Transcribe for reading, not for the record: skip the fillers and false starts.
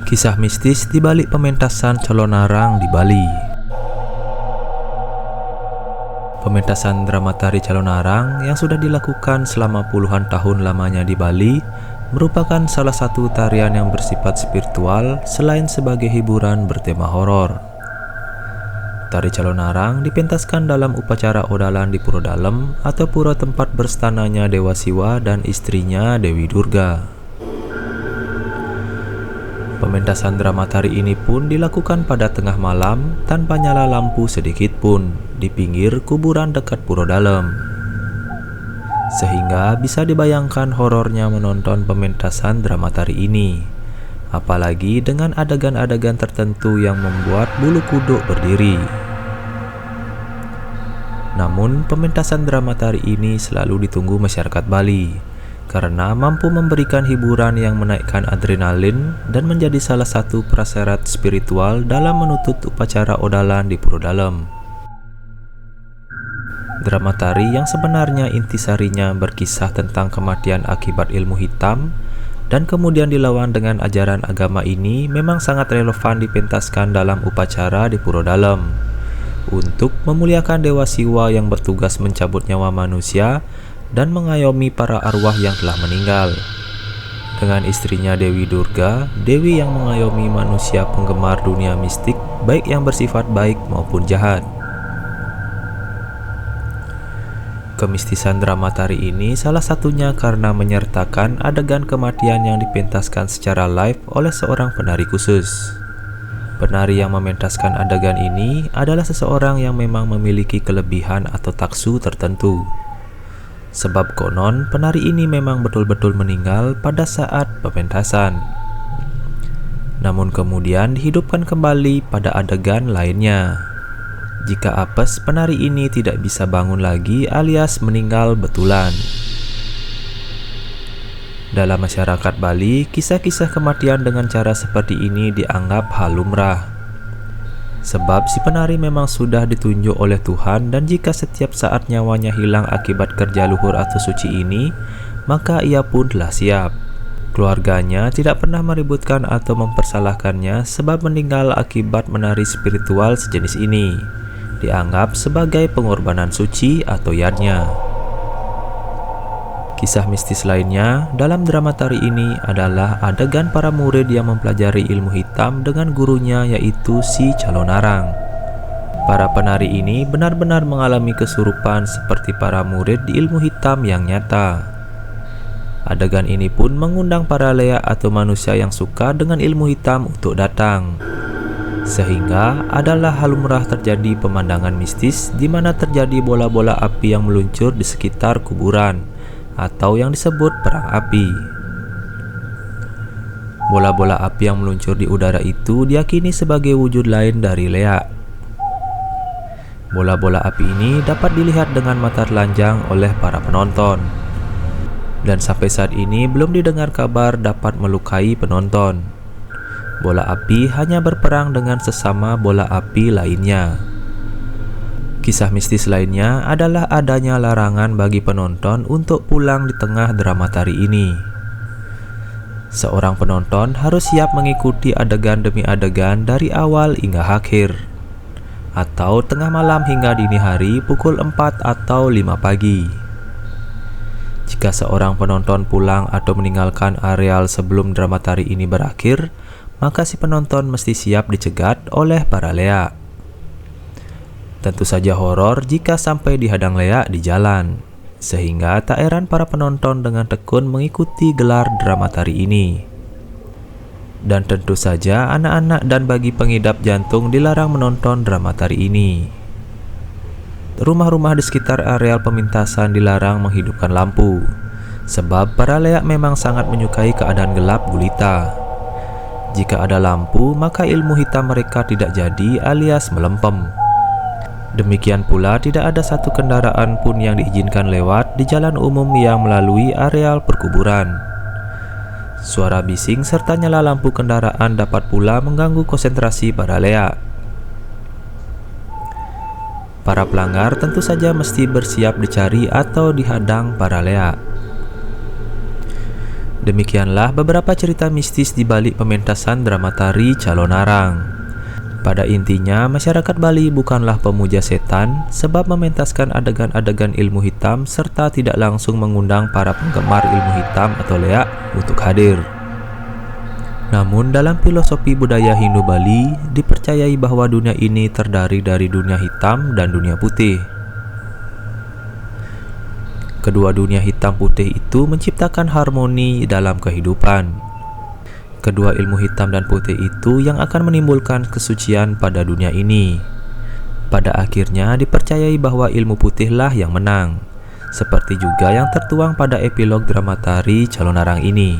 Kisah mistis di balik pementasan Calonarang di Bali. Pementasan drama tari Calonarang yang sudah dilakukan selama puluhan tahun lamanya di Bali merupakan salah satu tarian yang bersifat spiritual selain sebagai hiburan bertema horor. Tari Calonarang dipentaskan dalam upacara odalan di Pura Dalem atau pura tempat berstananya Dewa Siwa dan istrinya Dewi Durga. Pementasan drama tari ini pun dilakukan pada tengah malam tanpa nyala lampu sedikit pun di pinggir kuburan dekat Pura Dalem. Sehingga bisa dibayangkan horornya menonton pementasan drama tari ini. Apalagi dengan adegan-adegan tertentu yang membuat bulu kuduk berdiri. Namun pementasan drama tari ini selalu ditunggu masyarakat Bali karena mampu memberikan hiburan yang menaikkan adrenalin dan menjadi salah satu prasyarat spiritual dalam menutup upacara odalan di Pura Dalem. Drama tari yang sebenarnya intisarinya berkisah tentang kematian akibat ilmu hitam dan kemudian dilawan dengan ajaran agama ini memang sangat relevan dipentaskan dalam upacara di Pura Dalem untuk memuliakan Dewa Siwa yang bertugas mencabut nyawa manusia dan mengayomi para arwah yang telah meninggal. Dengan istrinya Dewi Durga, Dewi yang mengayomi manusia penggemar dunia mistik baik yang bersifat baik maupun jahat. Kemistisan drama tari ini salah satunya karena menyertakan adegan kematian yang dipentaskan secara live oleh seorang penari khusus. Penari yang mementaskan adegan ini adalah seseorang yang memang memiliki kelebihan atau taksu tertentu. Sebab konon penari ini memang betul-betul meninggal pada saat pementasan. Namun kemudian dihidupkan kembali pada adegan lainnya. Jika apes, penari ini tidak bisa bangun lagi alias meninggal betulan. Dalam masyarakat Bali, kisah-kisah kematian dengan cara seperti ini dianggap hal lumrah. Sebab si penari memang sudah ditunjuk oleh Tuhan dan jika setiap saat nyawanya hilang akibat kerja luhur atau suci ini, maka ia pun telah siap. Keluarganya tidak pernah meributkan atau mempersalahkannya sebab meninggal akibat menari spiritual sejenis ini. Dianggap sebagai pengorbanan suci atau yadnya. Kisah mistis lainnya dalam drama tari ini adalah adegan para murid yang mempelajari ilmu hitam dengan gurunya yaitu si Calonarang. Para penari ini benar-benar mengalami kesurupan seperti para murid di ilmu hitam yang nyata. Adegan ini pun mengundang para leak atau manusia yang suka dengan ilmu hitam untuk datang. Sehingga adalah hal lumrah terjadi pemandangan mistis di mana terjadi bola-bola api yang meluncur di sekitar kuburan atau yang disebut perang api. Bola-bola api yang meluncur di udara itu diyakini sebagai wujud lain dari leak. Bola-bola api ini dapat dilihat dengan mata telanjang oleh para penonton. Dan sampai saat ini belum didengar kabar dapat melukai penonton. Bola api hanya berperang dengan sesama bola api lainnya. Kisah mistis lainnya adalah adanya larangan bagi penonton untuk pulang di tengah drama tari ini. Seorang penonton harus siap mengikuti adegan demi adegan dari awal hingga akhir, atau tengah malam hingga dini hari pukul 4 atau 5 pagi. Jika seorang penonton pulang atau meninggalkan areal sebelum drama tari ini berakhir, maka si penonton mesti siap dicegat oleh para leak. Tentu saja horor jika sampai dihadang leak di jalan, sehingga tak heran para penonton dengan tekun mengikuti gelar drama tari ini. Dan tentu saja anak-anak dan bagi pengidap jantung dilarang menonton drama tari ini. Rumah-rumah di sekitar areal pementasan dilarang menghidupkan lampu, sebab para leak memang sangat menyukai keadaan gelap gulita. Jika ada lampu, maka ilmu hitam mereka tidak jadi alias melempem. Demikian pula tidak ada satu kendaraan pun yang diizinkan lewat di jalan umum yang melalui areal perkuburan. Suara bising serta nyala lampu kendaraan dapat pula mengganggu konsentrasi para leak. Para pelanggar tentu saja mesti bersiap dicari atau dihadang para leak. Demikianlah beberapa cerita mistis di balik pementasan drama tari Calon Arang. Pada intinya, masyarakat Bali bukanlah pemuja setan sebab mementaskan adegan-adegan ilmu hitam serta tidak langsung mengundang para penggemar ilmu hitam atau leak untuk hadir. Namun dalam filosofi budaya Hindu Bali, dipercayai bahwa dunia ini terdiri dari dunia hitam dan dunia putih. Kedua dunia hitam putih itu menciptakan harmoni dalam kehidupan. Kedua ilmu hitam dan putih itu yang akan menimbulkan kesucian pada dunia ini. Pada akhirnya dipercayai bahwa ilmu putihlah yang menang, seperti juga yang tertuang pada epilog drama tari Calon Arang ini.